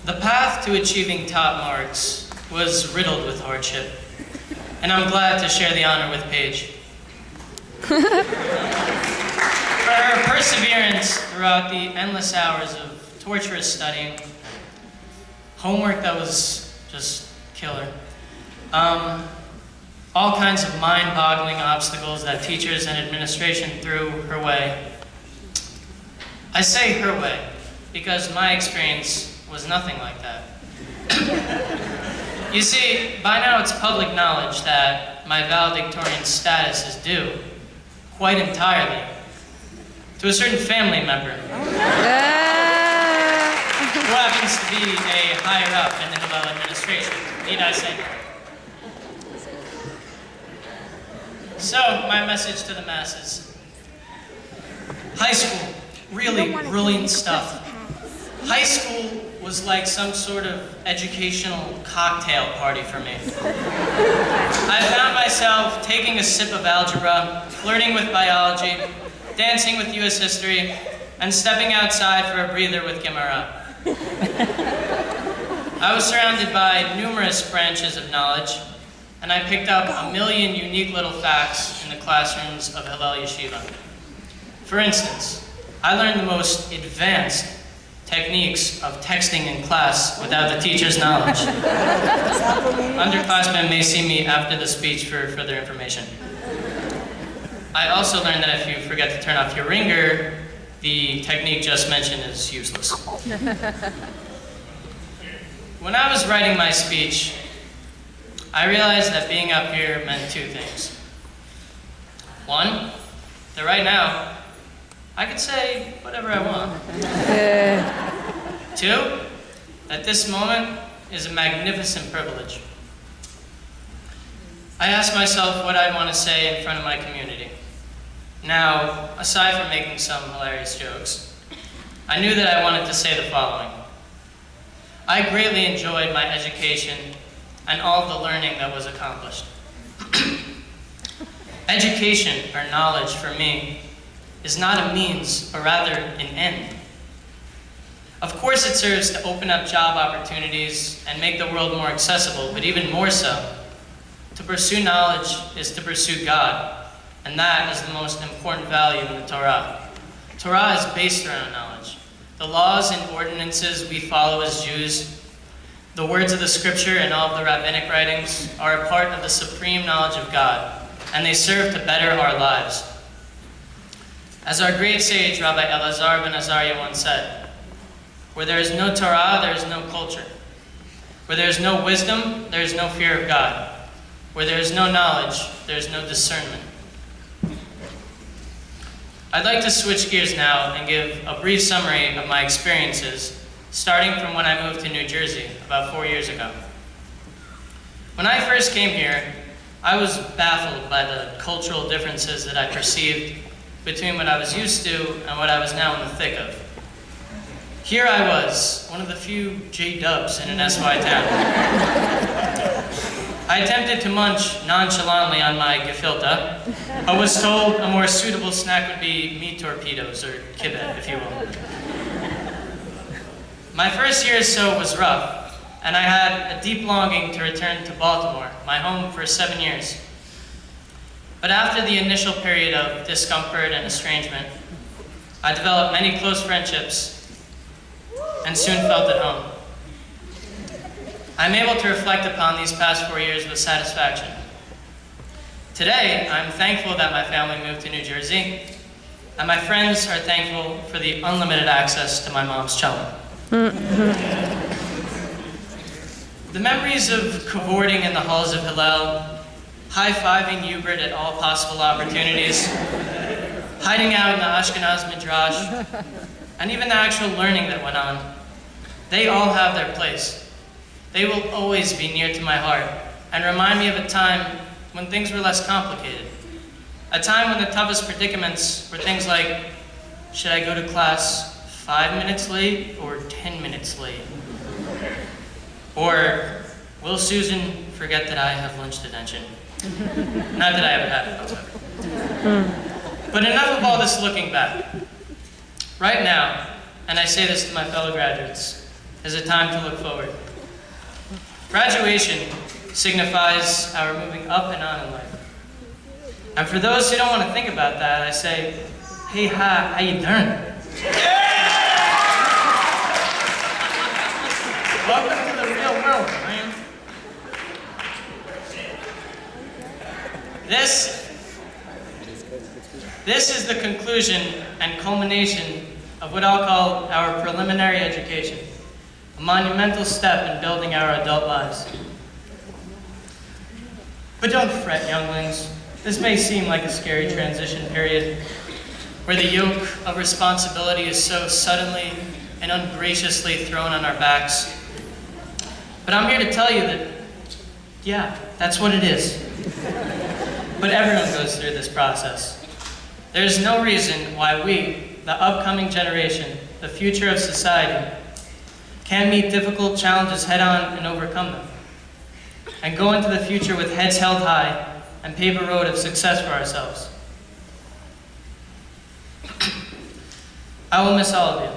The path to achieving top marks was riddled with hardship, and I'm glad to share the honor with Paige. For her perseverance throughout the endless hours of torturous studying, homework that was just killer, all kinds of mind-boggling obstacles that teachers and administration threw her way. I say her way because my experience was nothing like that. You see, by now it's public knowledge that my valedictorian status is due, quite entirely, to a certain family member who happens to be a higher up in the Hillel administration. Need I say more? So, my message to the masses. High school, really brilliant stuff. High school was like some sort of educational cocktail party for me. I found myself taking a sip of algebra, flirting with biology, dancing with US history, and stepping outside for a breather with Gemara. I was surrounded by numerous branches of knowledge, and I picked up a million unique little facts in the classrooms of Hillel Yeshiva. For instance, I learned the most advanced techniques of texting in class without the teacher's knowledge. Underclassmen may see me after the speech for further information. I also learned that if you forget to turn off your ringer, the technique just mentioned is useless. When I was writing my speech, I realized that being up here meant two things. One, that right now, I could say whatever I want. Two, that this moment is a magnificent privilege. I asked myself what I'd want to say in front of my community. Now, aside from making some hilarious jokes, I knew that I wanted to say the following. I greatly enjoyed my education and all the learning that was accomplished. Education, or knowledge for me, is not a means, but rather an end. Of course it serves to open up job opportunities and make the world more accessible, but even more so, to pursue knowledge is to pursue God, and that is the most important value in the Torah. Torah is based around knowledge. The laws and ordinances we follow as Jews, the words of the scripture and all of the rabbinic writings are a part of the supreme knowledge of God, and they serve to better our lives. As our great sage, Rabbi Elazar ben Azariah once said, where there is no Torah, there is no culture. Where there is no wisdom, there is no fear of God. Where there is no knowledge, there is no discernment. I'd like to switch gears now and give a brief summary of my experiences, starting from when I moved to New Jersey about 4 years ago. When I first came here, I was baffled by the cultural differences that I perceived between what I was used to and what I was now in the thick of. Here I was, one of the few J-dubs in an SY town. I attempted to munch nonchalantly on my gefilte, but was told a more suitable snack would be meat torpedoes, or kibbeh, if you will. My first year or so was rough, and I had a deep longing to return to Baltimore, my home for 7 years. But after the initial period of discomfort and estrangement, I developed many close friendships and soon felt at home. I'm able to reflect upon these past 4 years with satisfaction. Today, I'm thankful that my family moved to New Jersey, and my friends are thankful for the unlimited access to my mom's cello. The memories of cavorting in the halls of Hillel, high-fiving Hubert at all possible opportunities, hiding out in the Ashkenaz Midrash, and even the actual learning that went on, they all have their place. They will always be near to my heart and remind me of a time when things were less complicated. A time when the toughest predicaments were things like, should I go to class 5 minutes late or 10 minutes late? Or, will Susan forget that I have lunch detention? Not that I ever had it, however. But enough of all this looking back. Right now, and I say this to my fellow graduates, is a time to look forward. Graduation signifies our moving up and on in life. And for those who don't want to think about that, I say, hey, hi, how you doing? Welcome to the real world, man. This is the conclusion and culmination of what I'll call our preliminary education, a monumental step in building our adult lives. But don't fret, younglings. This may seem like a scary transition period, where the yoke of responsibility is so suddenly and ungraciously thrown on our backs. But I'm here to tell you that, yeah, that's what it is. But everyone goes through this process. There's no reason why we, the upcoming generation, the future of society, can't meet difficult challenges head-on and overcome them, and go into the future with heads held high and pave a road of success for ourselves. I will miss all of you.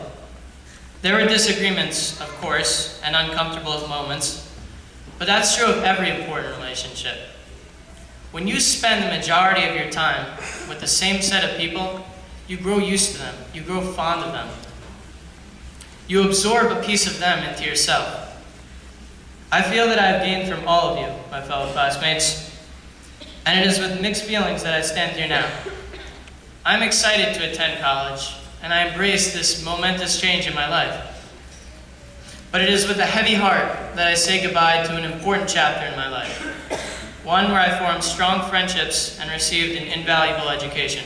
There were disagreements, of course, and uncomfortable moments, but that's true of every important relationship. When you spend the majority of your time with the same set of people, you grow used to them, you grow fond of them. You absorb a piece of them into yourself. I feel that I have gained from all of you, my fellow classmates, and it is with mixed feelings that I stand here now. I'm excited to attend college, and I embrace this momentous change in my life. But it is with a heavy heart that I say goodbye to an important chapter in my life, one where I formed strong friendships and received an invaluable education.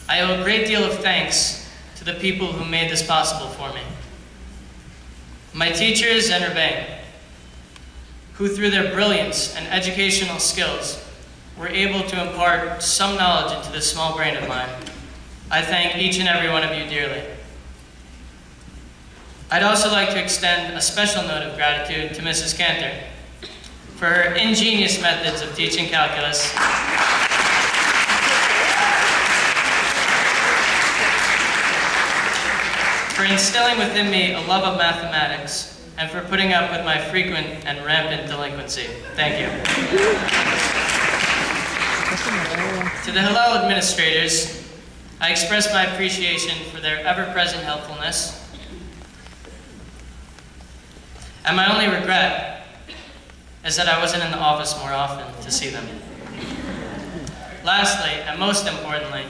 I owe a great deal of thanks to the people who made this possible for me. My teachers and Urbane, who through their brilliance and educational skills were able to impart some knowledge into this small brain of mine. I thank each and every one of you dearly. I'd also like to extend a special note of gratitude to Mrs. Cantor for her ingenious methods of teaching calculus, for instilling within me a love of mathematics, and for putting up with my frequent and rampant delinquency. Thank you. To the Hillel administrators, I express my appreciation for their ever-present helpfulness. And my only regret is that I wasn't in the office more often to see them. Lastly, and most importantly,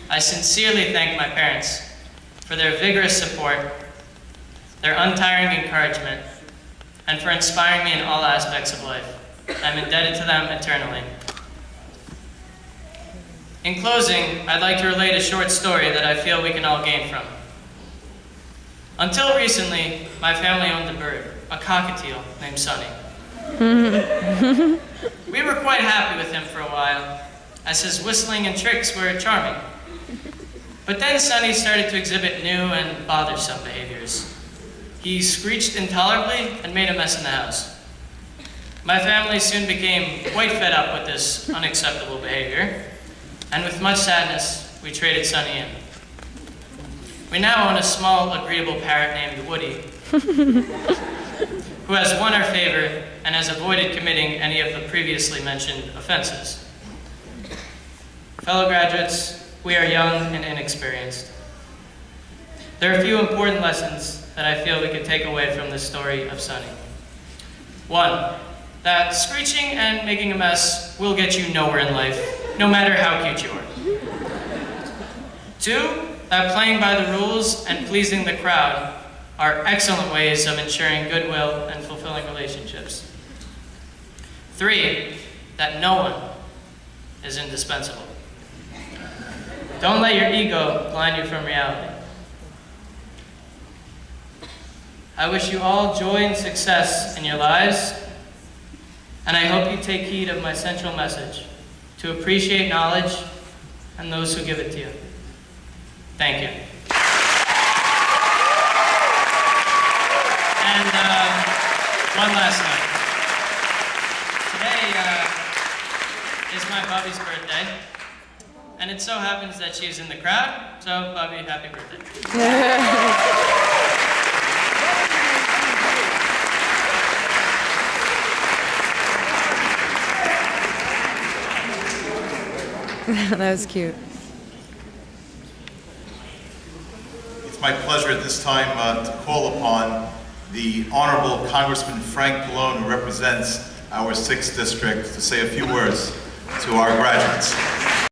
I sincerely thank my parents for their vigorous support, their untiring encouragement, and for inspiring me in all aspects of life. I'm indebted to them eternally. In closing, I'd like to relate a short story that I feel we can all gain from. Until recently, my family owned a bird, a cockatiel named Sunny. We were quite happy with him for a while, as his whistling and tricks were charming. But then Sunny started to exhibit new and bothersome behaviors. He screeched intolerably and made a mess in the house. My family soon became quite fed up with this unacceptable behavior, and with much sadness, we traded Sunny in. We now own a small, agreeable parrot named Woody, who has won our favor and has avoided committing any of the previously mentioned offenses. Fellow graduates, we are young and inexperienced. There are a few important lessons that I feel we could take away from the story of Sunny. One, that screeching and making a mess will get you nowhere in life, no matter how cute you are. Two, that playing by the rules and pleasing the crowd are excellent ways of ensuring goodwill and fulfilling relationships. Three, that no one is indispensable. Don't let your ego blind you from reality. I wish you all joy and success in your lives, and I hope you take heed of my central message, to appreciate knowledge and those who give it to you. Thank you. And one last note. Today is my Bubby's birthday, and it so happens that she is in the crowd, so Bobby, happy birthday. That was cute. It's my pleasure at this time to call upon the Honorable Congressman Frank Pallone, who represents our 6th District, to say a few words to our graduates.